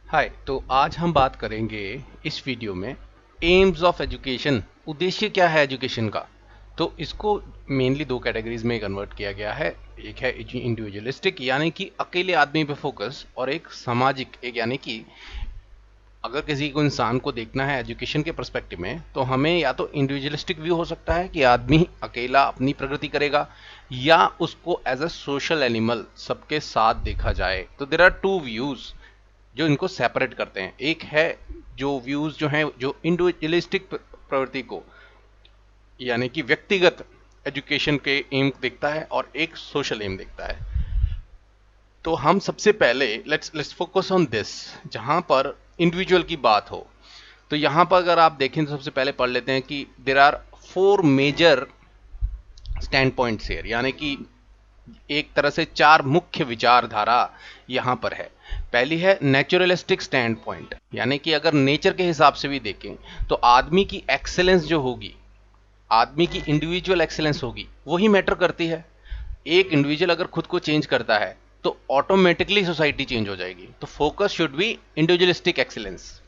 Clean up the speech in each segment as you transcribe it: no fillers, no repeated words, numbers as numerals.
हाय। तो आज हम बात करेंगे इस वीडियो में एम्स ऑफ एजुकेशन। उद्देश्य क्या है एजुकेशन का। तो इसको मेनली दो कैटेगरीज में कन्वर्ट किया गया है। एक है इंडिविजुअलिस्टिक यानी कि अकेले आदमी पे फोकस, और एक सामाजिक, एक यानी कि अगर किसी को इंसान को देखना है एजुकेशन के पर्सपेक्टिव में तो हमें या तो इंडिविजुअलिस्टिक व्यू हो सकता है कि आदमी अकेला अपनी प्रगति करेगा, या उसको एज अ सोशल एनिमल सबके साथ देखा जाए। तो देर आर टू व्यूज जो इनको सेपरेट करते हैं। एक है जो व्यूज जो हैं जो इंडिविजुअलिस्टिक प्रवृत्ति को यानी कि व्यक्तिगत एजुकेशन के एम देखता है, और एक सोशल एम देखता है। तो हम सबसे पहले लेट्स फोकस ऑन दिस, जहां पर इंडिविजुअल की बात हो। तो यहां पर अगर आप देखें तो सबसे पहले पढ़ लेते हैं कि there are 4 major standpoints here, यानी कि एक तरह से 4 मुख्य विचारधारा यहां पर है। पहली है नेचुरलिस्टिक स्टैंड पॉइंट, यानी कि अगर नेचर के हिसाब से भी देखें तो आदमी की एक्सेलेंस जो होगी, आदमी की इंडिविजुअल एक्सेलेंस होगी, वही मैटर करती है। एक इंडिविजुअल अगर खुद को चेंज करता है तो ऑटोमेटिकली सोसाइटी चेंज हो जाएगी। तो focus should be individualistic excellence.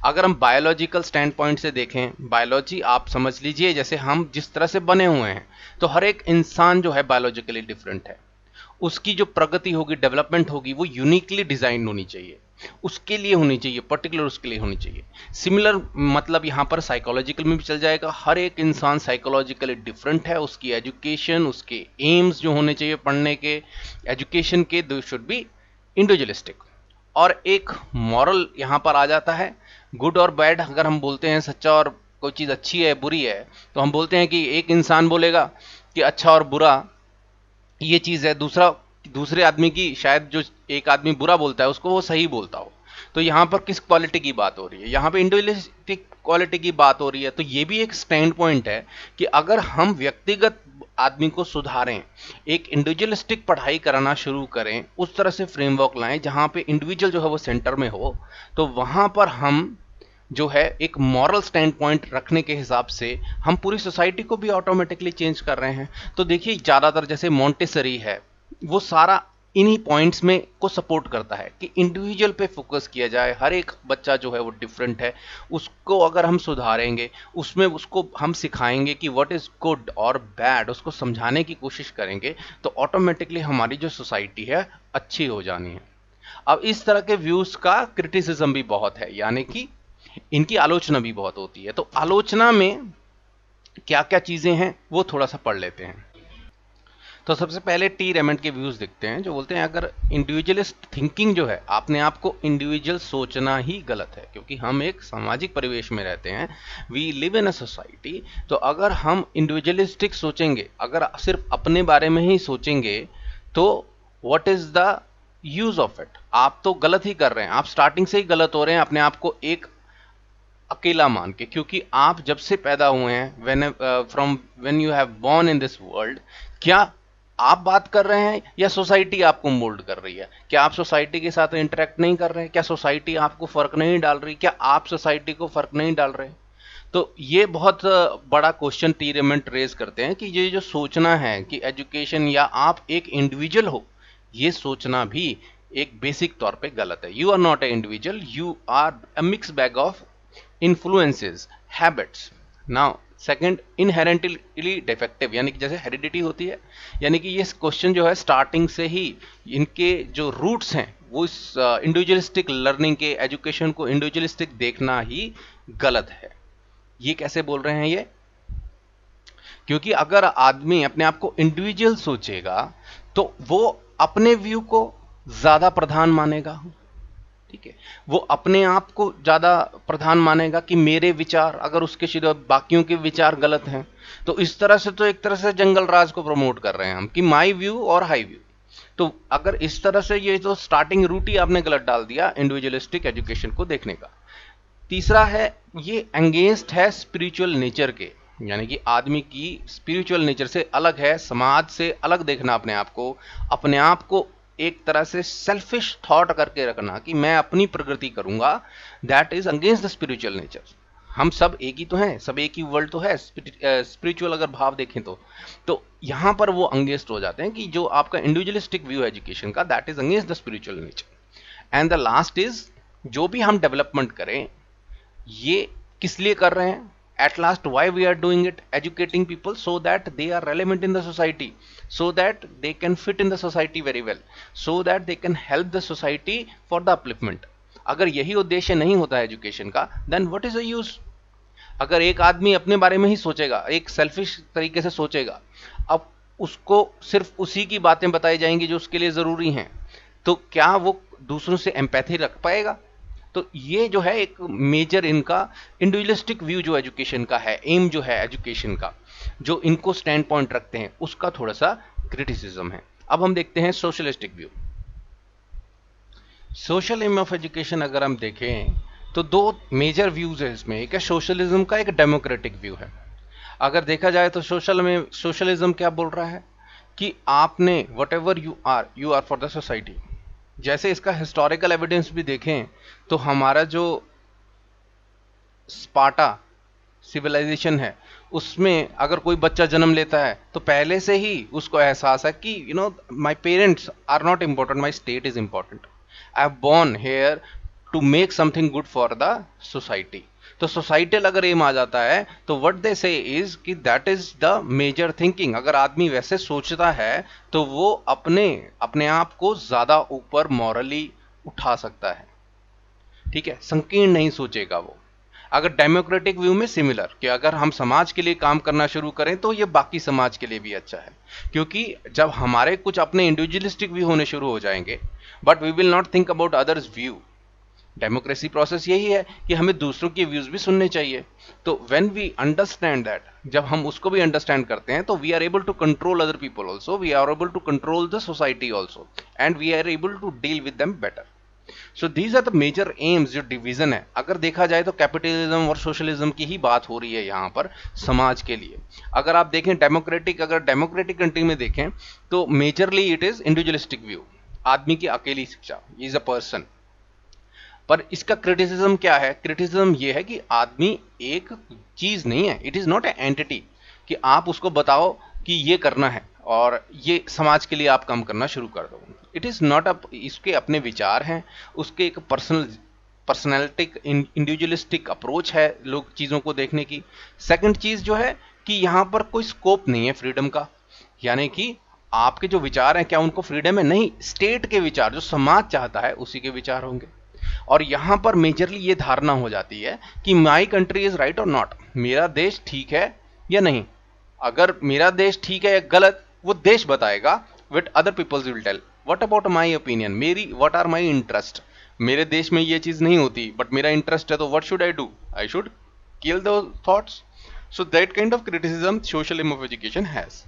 अगर हम बायोलॉजिकल स्टैंड पॉइंट से देखें, बायोलॉजी आप समझ लीजिए जैसे हम जिस तरह से बने हुए हैं, तो हर एक इंसान जो है बायोलॉजिकली डिफरेंट है। उसकी जो प्रगति होगी, डेवलपमेंट होगी, वो यूनिकली डिजाइन होनी चाहिए, उसके लिए होनी चाहिए, पर्टिकुलर उसके लिए होनी चाहिए। सिमिलर मतलब यहां पर साइकोलॉजिकल में भी चल जाएगा। हर एक इंसान साइकोलॉजिकली डिफरेंट है। उसकी एजुकेशन, उसके एम्स जो होने चाहिए पढ़ने के, एजुकेशन के, दो शुड बी इंडिविजुअलिस्टिक। और एक मॉरल यहां पर आ जाता है, गुड और बैड। अगर हम बोलते हैं सच्चा और कोई चीज अच्छी है बुरी है, तो हम बोलते हैं कि एक इंसान बोलेगा कि अच्छा और बुरा ये चीज है, दूसरे आदमी की शायद जो एक आदमी बुरा बोलता है उसको वो सही बोलता हो। तो यहां पर किस क्वालिटी की बात हो रही है, यहां पे इंडिविजुअलिस्टिक क्वालिटी की बात हो रही है। तो ये भी एक स्टैंड पॉइंट है कि अगर हम व्यक्तिगत आदमी को सुधारें, एक इंडिविजुअलिस्टिक पढ़ाई कराना शुरू करें, उस तरह से फ्रेमवर्क लाएं जहां पे इंडिविजुअल जो है वो सेंटर में हो, तो वहां पर हम जो है एक मॉरल स्टैंड पॉइंट रखने के हिसाब से हम पूरी सोसाइटी को भी ऑटोमेटिकली चेंज कर रहे हैं। तो देखिए ज्यादातर जैसे मॉन्टेसरी है, वो सारा इन्हीं पॉइंट्स में को सपोर्ट करता है कि इंडिविजुअल पे फोकस किया जाए। हर एक बच्चा जो है वो डिफरेंट है, उसको अगर हम सुधारेंगे, उसमें उसको हम सिखाएंगे कि व्हाट इज गुड और बैड, उसको समझाने की कोशिश करेंगे, तो ऑटोमेटिकली हमारी जो सोसाइटी है अच्छी हो जानी है। अब इस तरह के व्यूज का क्रिटिसिज्म भी बहुत है, यानी कि इनकी आलोचना भी बहुत होती है। तो आलोचना में क्या क्या चीजें हैं वो थोड़ा सा पढ़ लेते हैं। तो सबसे पहले टी रेमंड के व्यूज देखते हैं, जो बोलते हैं अगर इंडिविजुअलिस्ट थिंकिंग जो है, अपने आप को इंडिविजुअल सोचना ही गलत है, क्योंकि हम एक सामाजिक परिवेश में रहते हैं, we live in a society. तो अगर हम इंडिविजुअलिस्टिक सोचेंगे, अगर सिर्फ अपने बारे में ही सोचेंगे, तो what is the use of it. आप तो गलत ही कर रहे हैं, आप स्टार्टिंग से ही गलत हो रहे हैं अपने आप को एक अकेला मान के। क्योंकि आप जब से पैदा हुए हैं, when you have born in this world, क्या आप बात कर रहे हैं या सोसाइटी आपको मोल्ड कर रही है? क्या आप सोसाइटी के साथ इंटरेक्ट नहीं कर रहे हैं? क्या सोसाइटी आपको फर्क नहीं डाल रही? क्या आप सोसाइटी को फर्क नहीं डाल रहे? तो ये बहुत बड़ा क्वेश्चन टीरेमेंट रेज करते हैं कि ये जो सोचना है कि एजुकेशन या आप एक इंडिविजुअल हो, ये सोचना भी एक बेसिक तौर पे गलत है। You are not a individual, you are a mix bag of influences, habits. Now second, inherently defective, यानी कि जैसे हेरिडिटी होती है, यानी कि ये क्वेश्चन जो है स्टार्टिंग से ही इनके जो रूट्स हैं वो इस इंडिविजुअलिस्टिक लर्निंग के, एजुकेशन को इंडिविजुअलिस्टिक देखना ही गलत है। ये कैसे बोल रहे हैं ये? क्योंकि अगर आदमी अपने आप को इंडिविजुअल सोचेगा तो वो अपने व्यू को ज्यादा प्रधान मानेगा। ठीक है, वो अपने आप को ज्यादा प्रधान मानेगा कि मेरे विचार, अगर उसके सिवा बाकियों के विचार गलत हैं, तो इस तरह से तो एक तरह से जंगल राज को प्रमोट कर रहे हैं हम कि माई व्यू और हाई व्यू। तो अगर इस तरह से, ये तो स्टार्टिंग रूट ही आपने गलत डाल दिया इंडिविजुअलिस्टिक एजुकेशन को देखने का। तीसरा है, ये एंगेंस्ट है स्पिरिचुअल नेचर के, यानी कि आदमी की स्पिरिचुअल नेचर से अलग है, समाज से अलग देखना अपने आप को एक तरह से सेल्फिश थॉट करके रखना कि मैं अपनी प्रगति करूंगा, that is against the spiritual nature. हम सब एक ही तो हैं, सब एक ही वर्ल्ड तो है, स्पिरिचुअल अगर भाव देखें तो यहां पर वो अंगेंस्ट हो जाते हैं कि जो आपका इंडिविजुअलिस्टिक व्यू एजुकेशन का, that is against the spiritual nature. And the last is जो भी हम डेवलपमेंट करें ये किस लिए कर रहे हैं? At last, why we are doing it? Educating people so that they are relevant in the society, so that they can fit in the society very well, so that they can help the society for the upliftment. अगर यही उद्देश्य नहीं होता education का, then what is the use? अगर एक आदमी अपने बारे में ही सोचेगा, एक सेल्फिश तरीके से सोचेगा, अब उसको सिर्फ उसी की बातें बताई जाएंगी जो उसके लिए जरूरी हैं, तो क्या वो दूसरों से एम्पैथी रख पाएगा? तो ये जो है एक मेजर इनका इंडिविजुअलिस्टिक व्यू जो एजुकेशन का है, एम जो है एजुकेशन का, जो इनको स्टैंड पॉइंट रखते हैं, उसका थोड़ा सा क्रिटिसिज्म है। अब हम देखते हैं सोशलिस्टिक व्यू। सोशल एम ऑफ एजुकेशन अगर हम देखें तो दो मेजर व्यूज है इसमें, एक है सोशलिज्म का, एक डेमोक्रेटिक व्यू है। अगर देखा जाए तो सोशलिज्म क्या बोल रहा है कि आपने whatever you are for the society. जैसे इसका हिस्टोरिकल एविडेंस भी देखें तो हमारा जो स्पार्टा सिविलाइजेशन है उसमें अगर कोई बच्चा जन्म लेता है तो पहले से ही उसको एहसास है कि my parents are not important, my state is important, I have born here to make something good for the society. तो सोसाइटल अगर एम आ जाता है तो व्हाट दे से इज कि that is the major thinking. अगर आदमी वैसे सोचता है तो वो अपने आप को ज्यादा ऊपर मॉरली उठा सकता है, ठीक है, संकीर्ण नहीं सोचेगा वो। अगर डेमोक्रेटिक व्यू में सिमिलर कि अगर हम समाज के लिए काम करना शुरू करें तो ये बाकी समाज के लिए भी अच्छा है, क्योंकि जब हमारे कुछ अपने इंडिविजुअलिस्टिक व्यू होने शुरू हो जाएंगे but we will not think about others view. Democracy process यही है कि हमें दूसरों के व्यूज भी सुनने चाहिए। तो व्हेन वी अंडरस्टैंड दैट, जब हम उसको भी अंडरस्टैंड करते हैं तो we are able to control other people also, we are able to control the society also, and we are able to deal with them better. So these are the major aims. जो division है अगर देखा जाए तो capitalism और socialism की ही बात हो रही है यहाँ पर समाज के लिए। अगर आप देखें अगर डेमोक्रेटिक कंट्री में देखें तो majorly it is individualistic view, आदमी की अकेली शिक्षा, इज अ पर्सन। पर इसका क्रिटिसिज्म क्या है? क्रिटिसिज्म ये है कि आदमी एक चीज नहीं है, it is not a entity कि आप उसको बताओ कि ये करना है और ये समाज के लिए आप काम करना शुरू कर दो। इट इज नॉट अ, इसके अपने विचार हैं, उसके एक पर्सनैलिटिक इंडिविजुअलिस्टिक अप्रोच है लोग चीजों को देखने की। सेकंड चीज जो है कि यहां पर कोई स्कोप नहीं है फ्रीडम का, यानी कि आपके जो विचार हैं क्या उनको फ्रीडम है? नहीं, स्टेट के विचार जो समाज चाहता है उसी के विचार होंगे। और यहां पर मेजरली ये धारणा हो जाती है कि माई कंट्री इज राइट और नॉट, मेरा देश ठीक है या नहीं। अगर मेरा देश ठीक है या गलत वो देश बताएगा, with other peoples will tell what about my opinion, मेरी व्हाट आर माई इंटरेस्ट। मेरे देश में ये चीज नहीं होती बट मेरा इंटरेस्ट है तो what should I do? I should kill two thoughts. So that kind of criticism social aim of education has.